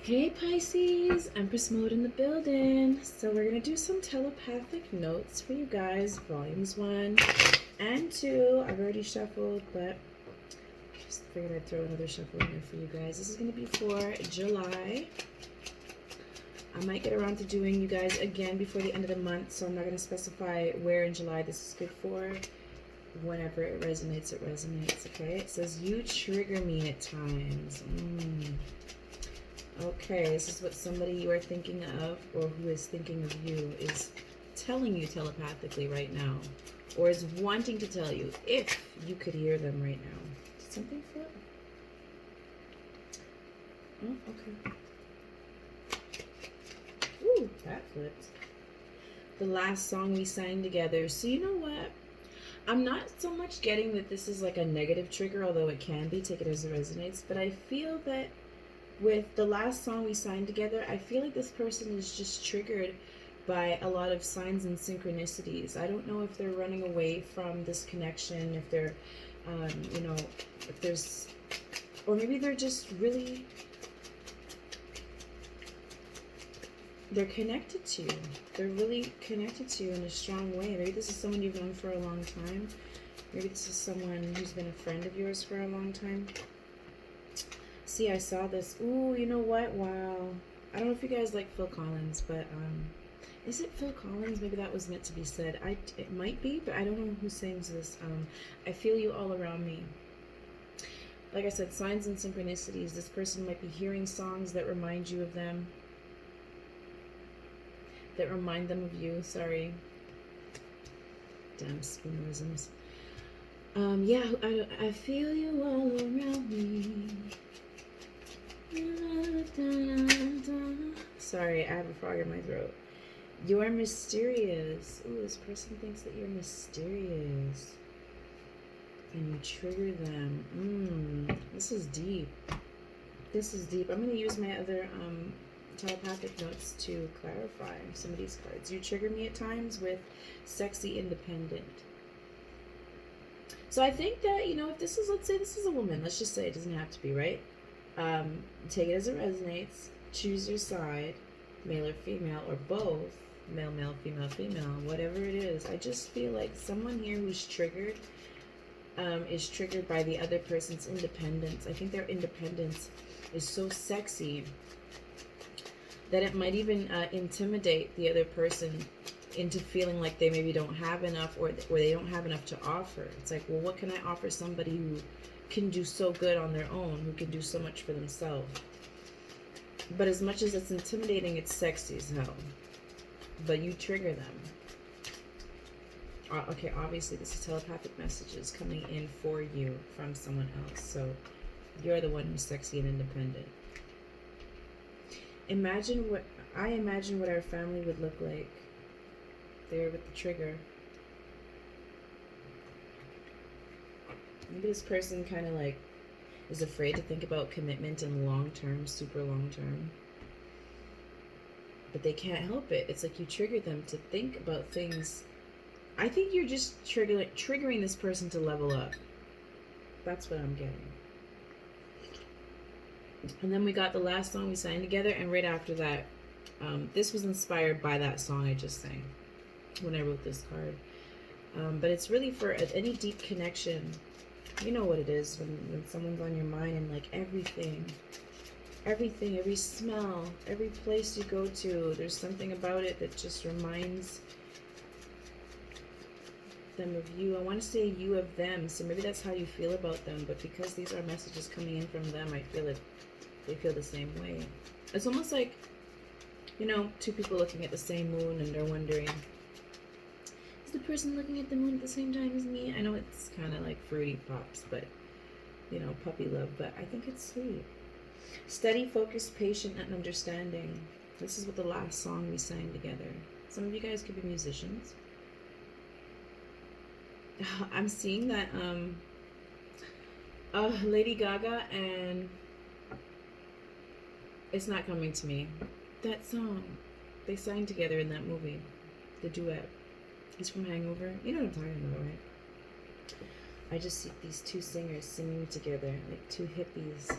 Hey Pisces, Empress Mode in the building. So we're going to do some telepathic notes for you guys, volumes 1 and 2. I've already shuffled, but just figured I'd throw another shuffle in there for you guys. This is going to be for July. I might get around to doing you guys again before the end of the month, so I'm not going to specify where in July this is good for. Whenever it resonates, okay? It says, you trigger me at times. Okay, this is what somebody you are thinking of, or who is thinking of you, is telling you telepathically right now, or is wanting to tell you, if you could hear them right now. Did something flip? Oh, okay. Ooh, that flipped. The last song we sang together. So you know what? I'm not so much getting that this is like a negative trigger, although it can be, take it as it resonates, but I feel that with the last song we signed together, I feel like this person is just triggered by a lot of signs and synchronicities. I don't know if they're running away from this connection, if they're, you know, if there's, or maybe they're just really, they're connected to you. They're really connected to you in a strong way. Maybe this is someone you've known for a long time. Maybe this is someone who's been a friend of yours for a long time. See, I saw this. Ooh, you know what? Wow. I don't know if you guys like Phil Collins, but is it Phil Collins? Maybe that was meant to be said. It might be, but I don't know who sings this. I feel you all around me. Like I said, signs and synchronicities. This person might be hearing songs that remind you of them. That remind them of you. Sorry. Damn spoonerisms. Yeah, I feel you all around me. Sorry, I have a frog in my throat. You're mysterious. Ooh, this person thinks that you're mysterious. And you trigger them. This is deep. This is deep. I'm going to use my other telepathic notes to clarify some of these cards. You trigger me at times with sexy independent. So I think that, you know, if this is, let's say this is a woman. Let's just say it doesn't have to be, right? Take it as it resonates. Choose your side, male or female, or both, male, male, female, female, whatever it is. I just feel like someone here who's triggered is triggered by the other person's independence. I think their independence is so sexy that it might even intimidate the other person into feeling like they maybe don't have enough, or they don't have enough to offer. It's like, well, what can I offer somebody who can do so good on their own, who can do so much for themselves? But as much as it's intimidating, it's sexy as hell. But you trigger them. Okay, obviously this is telepathic messages coming in for you from someone else. So you're the one who's sexy and independent. I imagine what our family would look like there with the trigger. Maybe this person kind of like is afraid to think about commitment in long term, super long term. But they can't help it. It's like you trigger them to think about things. I think you're just triggering this person to level up. That's what I'm getting. And then we got the last song we sang together, and right after that, this was inspired by that song I just sang when I wrote this card. But it's really for any deep connection. You know what it is when someone's on your mind, and like everything, every smell, every place you go to, there's something about it that just reminds them of you. I want to say you of them, so maybe that's how you feel about them, but because these are messages coming in from them, I feel it. They feel the same way. It's almost like, you know, two people looking at the same moon and they're wondering, is the person looking at the moon at the same time as me? I know it's kind of like fruity pops, but, you know, puppy love, but I think it's sweet. Steady, focused, patient, and understanding. This is what the last song we sang together. Some of you guys could be musicians. I'm seeing that Lady Gaga and it's not coming to me. That song they sang together in that movie, the duet. It's from Hangover. You know what I'm talking about, right? I just see these two singers singing together, like two hippies.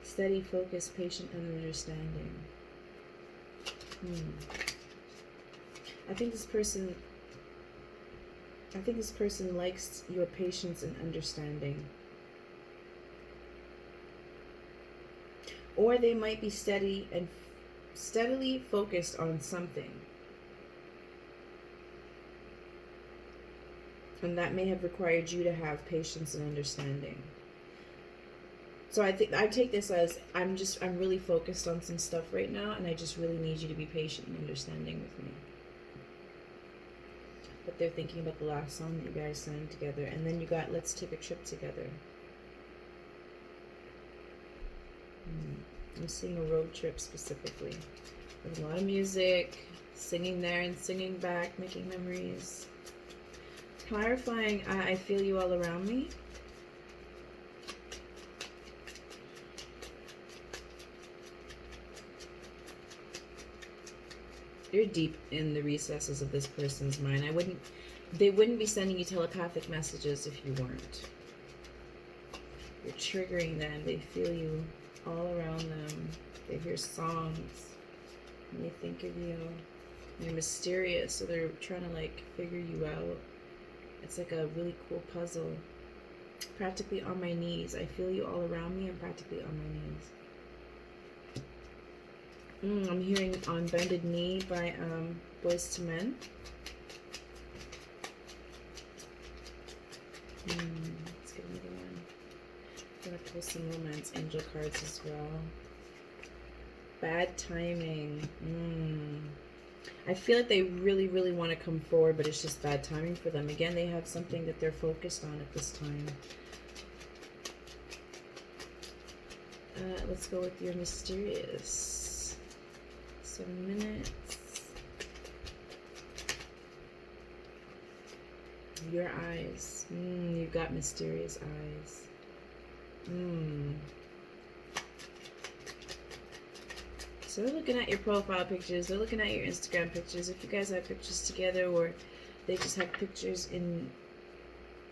Steady, focused, patient, and understanding. I think this person likes your patience and understanding. Or they might be steadily focused on something. And that may have required you to have patience and understanding. So I think I take this as I'm really focused on some stuff right now, and I just really need you to be patient and understanding with me. But they're thinking about the last song that you guys sang together, and then you got let's take a trip together. I'm seeing a road trip specifically. There's a lot of music, singing there and singing back, making memories. Clarifying, I feel you all around me. You're deep in the recesses of this person's mind. They wouldn't be sending you telepathic messages if you weren't. You're triggering them. They feel you all around them. They hear songs and they think of you. You're mysterious, so they're trying to like figure you out. It's like a really cool puzzle. Practically on my knees. I feel you all around me. I'm practically on my knees. I'm hearing On Bended Knee by Boyz II Men. Let's get another one. I'm going to pull some romance angel cards as well. Bad timing. I feel like they really, really want to come forward, but it's just bad timing for them. Again, they have something that they're focused on at this time. Let's go with your mysterious. 7 minutes. Your eyes. You've got mysterious eyes. So they're looking at your profile pictures. They're looking at your Instagram pictures. If you guys have pictures together, or they just have pictures in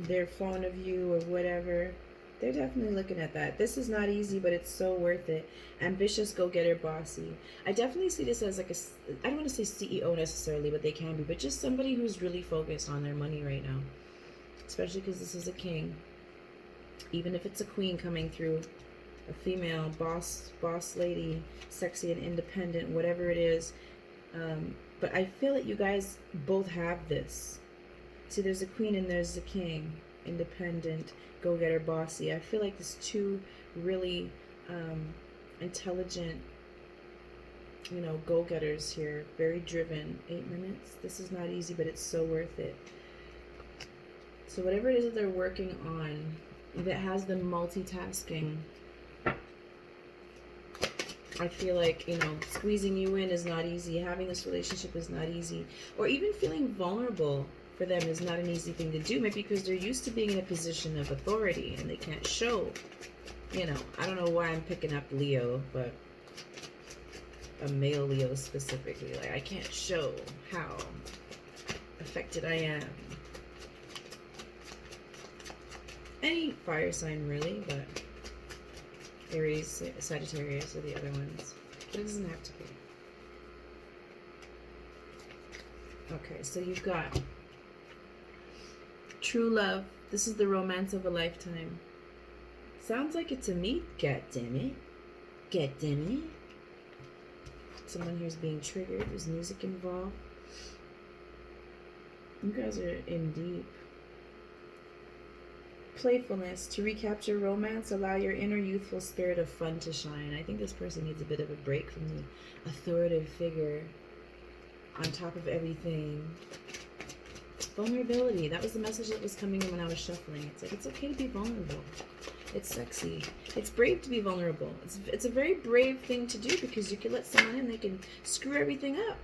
their phone of you or whatever, they're definitely looking at that. This is not easy, but it's so worth it. Ambitious, go-getter, bossy. I definitely see this as like I don't want to say CEO necessarily, but they can be. But just somebody who's really focused on their money right now. Especially because this is a king. Even if it's a queen coming through, a female boss lady, sexy and independent, whatever it is. But I feel that you guys both have this. See, there's a queen and there's a king. Independent, go-getter, bossy. I feel like there's two really intelligent, go-getters here. Very driven. 8 minutes. This is not easy, but it's so worth it. So whatever it is that they're working on that has them multitasking, I feel like, squeezing you in is not easy. Having this relationship is not easy. Or even feeling vulnerable for them is not an easy thing to do, maybe because they're used to being in a position of authority and they can't show, I don't know why I'm picking up Leo, but a male Leo specifically. Like, I can't show how affected I am. Any fire sign, really, but Aries, Sagittarius are the other ones. But it doesn't have to be. Okay, so you've got true love. This is the romance of a lifetime. Sounds like it's a me. God damn it. God damn it. Someone here's being triggered. There's music involved. You guys are in deep. Playfulness. To recapture romance, allow your inner youthful spirit of fun to shine. I think this person needs a bit of a break from the authoritative figure on top of everything. Vulnerability. That was the message that was coming in when I was shuffling. It's like, it's okay to be vulnerable. It's sexy. It's brave to be vulnerable. It's a very brave thing to do, because you can let someone in, they can screw everything up.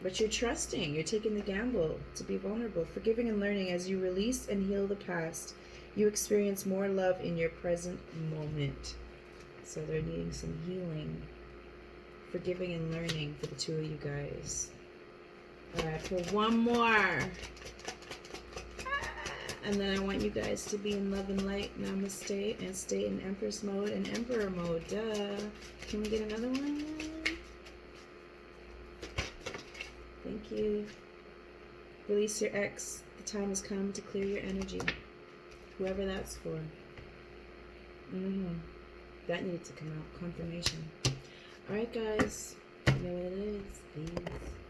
But you're trusting. You're taking the gamble to be vulnerable. Forgiving and learning. As you release and heal the past, you experience more love in your present moment. So they're needing some healing. Forgiving and learning for the two of you guys. Alright, for one more. And then I want you guys to be in love and light, namaste, and stay in Empress mode and Emperor mode. Duh. Can we get another one? Thank you. Release your ex. The time has come to clear your energy. Whoever that's for. That needed to come out. Confirmation. Alright, guys. You know what it is. Peace.